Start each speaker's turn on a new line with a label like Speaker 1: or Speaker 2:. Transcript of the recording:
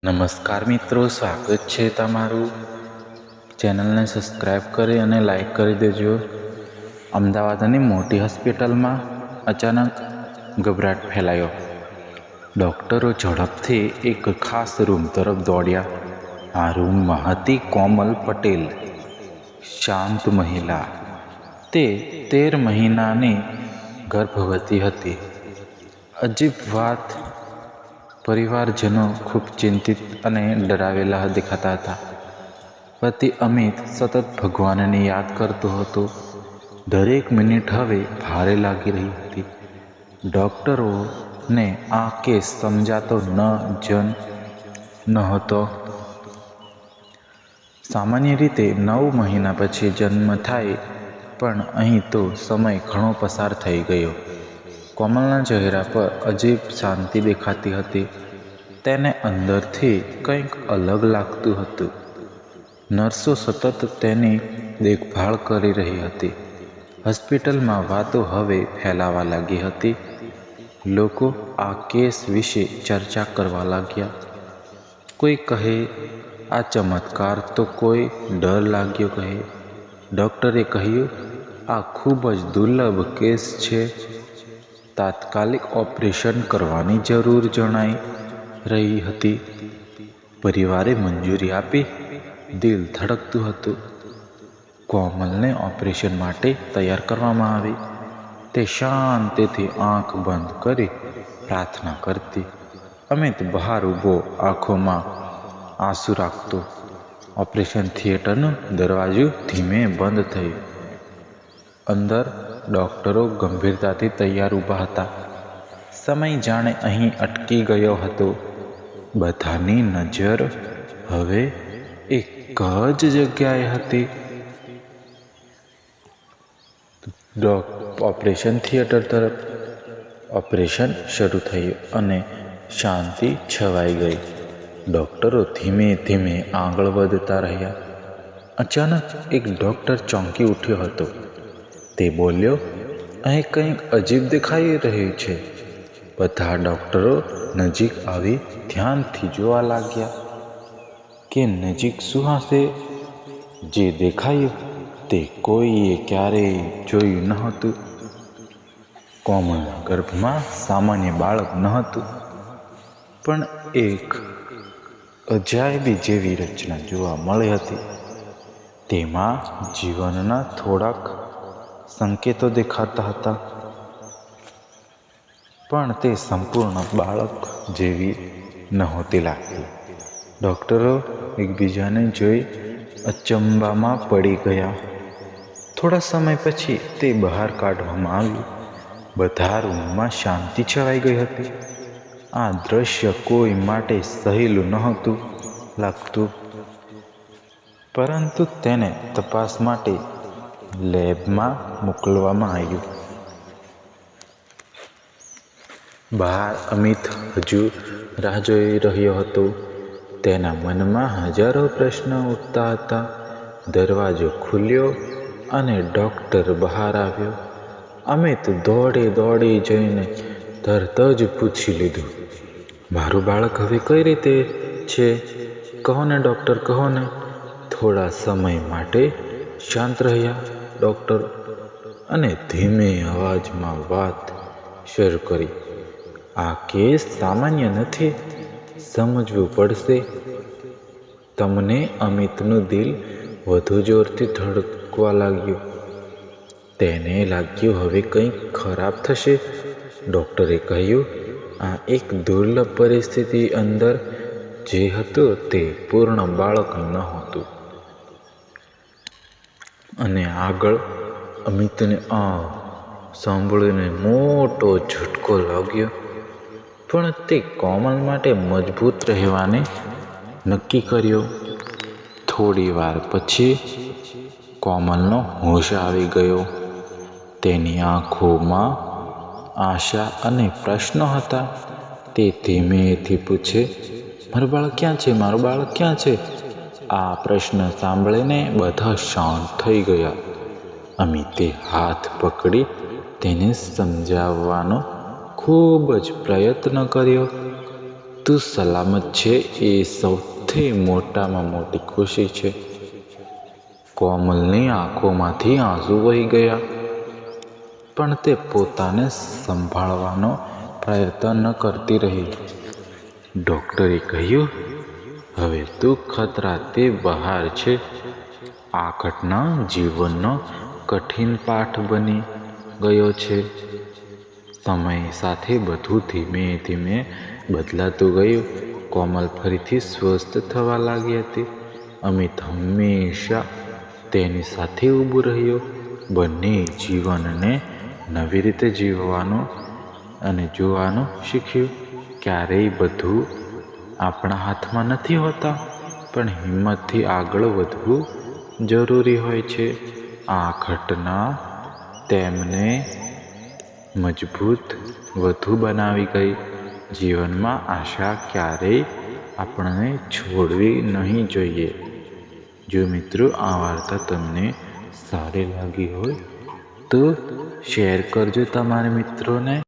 Speaker 1: નમસ્કાર મિત્રો, સ્વાગત છે તમારું. ચેનલને સબસ્ક્રાઈબ કરી અને લાઈક કરી દેજો. અમદાવાદની મોટી હોસ્પિટલમાં અચાનક ગભરાટ ફેલાયો. ડૉક્ટરો ઝડપથી એક ખાસ રૂમ તરફ દોડ્યા. આ રૂમમાં હતી કોમલ પટેલ, શાંત મહિલા. તે 13 મહિનાની ગર્ભવતી હતી. અજીબ વાત, પરિવારજનો ખૂબ ચિંતિત અને ડરાવેલા દેખાતા હતા. પતિ અમિત સતત ભગવાનને યાદ કરતો હતો. દરેક મિનિટ હવે ભારે લાગી રહી હતી. ડૉક્ટરોને આ કેસ સમજાતો ન હતો. સામાન્ય રીતે 9 મહિના પછી જન્મ થાય, પણ અહીં તો સમય ઘણો પસાર થઈ ગયો. કોમલના ચહેરા પર અજીબ શાંતિ દેખાતી હતી. તેને અંદરથી કંઈક અલગ લાગતું હતું. નર્સો સતત તેની દેખભાળ કરી રહી હતી. હોસ્પિટલમાં વાતો હવે ફેલાવા લાગી હતી. લોકો આ કેસ વિશે ચર્ચા કરવા લાગ્યા. કોઈ કહે આ ચમત્કાર, તો કોઈ ડર લાગ્યો કહે. ડૉક્ટરે કહ્યું, આ ખૂબ જ દુર્લભ કેસ છે. તાત્કાલિક ઓપરેશન કરવાની જરૂર જણાઈ રહી હતી. પરિવારે મંજૂરી આપી. દિલ ધડકતું હતું. કોમલને ઓપરેશન માટે તૈયાર કરવામાં આવી. તે શાંતિથી આંખ બંધ કરી પ્રાર્થના કરતી. અમિત બહાર ઊભો આંખોમાં આંસુ રાખતો. ઓપરેશન થિયેટરનું દરવાજું ધીમે બંધ થયું. અંદર ડૉક્ટરો ગંભીરતાથી તૈયાર ઊભા હતા. સમય જાણે અહીં અટકી ગયો હતો. બધાની નજર હવે એક જ જગ્યાએ હતી. ઓપરેશન થિયેટર તરફ. ઓપરેશન શરૂ થયું અને શાંતિ છવાઈ ગઈ. ડૉક્ટરો ધીમે ધીમે આગળ વધતા રહ્યા. અચાનક એક ડૉક્ટર ચોંકી ઉઠ્યો હતો. તે બોલ્યો, અહીં કંઈક અજીબ દેખાઈ રહ્યું છે. બધા ડૉક્ટરો નજીક આવી ધ્યાનથી જોવા લાગ્યા કે નજીક શું હશે. જે દેખાયું તે કોઈએ ક્યારેય જોયું ન હતું. કોમલના ગર્ભમાં સામાન્ય બાળક ન હતું, પણ એક અજાયબી જેવી રચના જોવા મળી હતી. તેમાં જીવનના થોડાક સંકેતો દેખાતા હતા, પણ તે સંપૂર્ણ બાળક જેવી નહોતી લાગતી. ડૉક્ટરો એકબીજાને જોઈ અચંબામાં પડી ગયા. થોડા સમય પછી તે બહાર કાઢવામાં આવ્યું. બધા રૂમમાં શાંતિ છવાઈ ગઈ હતી. આ દૃશ્ય કોઈ માટે સહેલું નહોતું લાગતું, પરંતુ તેને તપાસ માટે લેબમાં મોકલવામાં આવ્યું. બહાર અમિત હજુ રાહ જોઈ રહ્યો હતો. તેના મનમાં હજારો પ્રશ્નો ઉઠતા હતા. દરવાજો ખુલ્યો અને ડૉક્ટર બહાર આવ્યો. અમિત દોડી જઈને તરત જ પૂછી લીધું, મારું બાળક હવે કઈ રીતે છે? કહો ને ડૉક્ટર, કહો ને. થોડા સમય માટે શાંત રહ્યા ડૉક્ટર અને ધીમે અવાજમાં વાત શરૂ કરી. આ કેસ સામાન્ય નથી, સમજવું પડશે તમને. અમિતનું દિલ વધુ જોરથી ધડકવા લાગ્યું. તેને લાગ્યું હવે કંઈક ખરાબ થશે. ડૉક્ટરે કહ્યું, આ એક દુર્લભ પરિસ્થિતિ. અંદર જે હતું તે પૂર્ણ બાળક નહોતું. અને આગળ. અમિતને આ સાંભળીને મોટો ઝટકો લાગ્યો, પણ તે કોમલ માટે મજબૂત રહેવાને નક્કી કર્યો. થોડી વાર પછી કોમલનો હોશ આવી ગયો. તેની આંખોમાં આશા અને પ્રશ્નો હતા. તે ધીમેથી પૂછે, મારું બાળક ક્યાં છે? મારું બાળક ક્યાં છે? આ પ્રશ્ન સાંભળીને બધા શાંત થઈ ગયા. અમિતે હાથ પકડી તેને સમજાવવાનો ખૂબ જ પ્રયત્ન કર્યો. તું સલામત છે એ સૌથી મોટામાં મોટી ખુશી છે. કોમલની આંખોમાંથી આંસુ વહી ગયા, પણ તે પોતાને સંભાળવાનો પ્રયત્ન કરતી રહી. ડૉક્ટરે કહ્યું, હવે તું ખતરાથી બહાર છે. આ ઘટના જીવનનો કઠિન પાઠ બની ગયો છે. સમય સાથે બધું ધીમે ધીમે બદલાતું ગયું. કોમલ ફરીથી સ્વસ્થ થવા લાગી હતી. અમિત હંમેશા તેની સાથે ઊભો રહ્યો. બંને જીવનને નવી રીતે જીવવાનું અને જોવાનું શીખ્યું. ક્યારેય બધું આપણા હાથમાં નથી હોતા, પણ હિંમતથી આગળ વધવું જરૂરી હોય છે. આ ઘટના તેમને મજબૂત વધુ બનાવી ગઈ. જીવનમાં આશા ક્યારેય આપણને છોડવી નહીં જોઈએ. જો મિત્રો આ વાર્તા તમને સારી લાગી હોય તો શેર કરજો તમારા મિત્રોને.